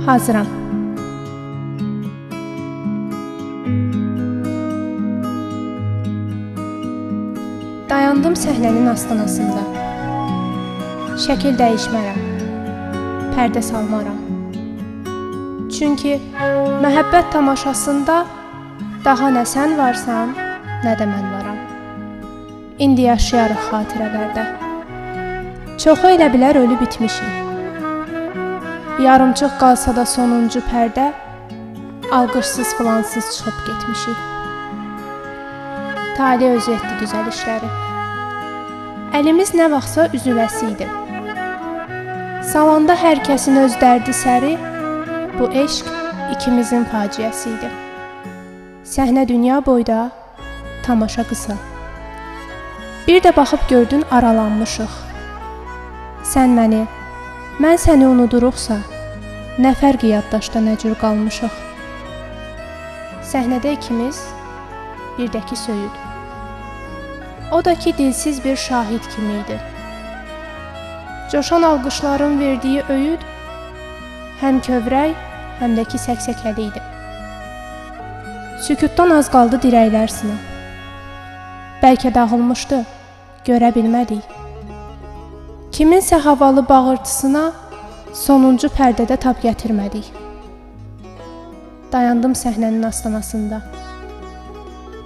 Hazıram. Dayandım səhnənin astanasında. Şəkil dəyişmərəm, pərdə salmaram. Çünki məhəbbət tamaşasında daha nə sən varsan, nə də mən varam. İndi yaşayarıq xatirələrdə. Çoxu elə bilər ölü bitmişik. Yarımçıq qalsa da sonuncu pərdə, alqışsız filansız çıxıb getmişik. Tali özü etdi düzəlişləri. Əlimiz nə vaxtsa üzüləsi idi. Salonda hər kəsin öz dərdi səri, bu eşq ikimizin faciəsi idi. Səhnə dünya boyda, tamaşa qısa. Bir də baxıb gördün aralanmışıq. Sən məni, mən səni unuduruqsa, nə fərqi yaddaşda nə cür qalmışıq. Səhnədə ikimiz, bir də ki söyüd. O da ki dilsiz bir şahid kimi idi. Coşan alqışların verdiyi öyüd, həm kövrək, həm də ki səksəkəli idi. Sükutdan az qaldı dirəklər sına. Bəlkə dağılmışdı, görə bilmədik. Kiminsə havalı bağırtısına sonuncu pərdədə tab gətirmədik. Dayandım səhnənin astanasında.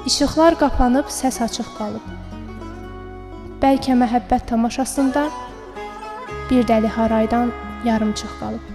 İşıqlar qapanıb, səs açıq qalıb. Bəlkə məhəbbət tamaşasında bir dəli haraydan yarımçıq qalıb.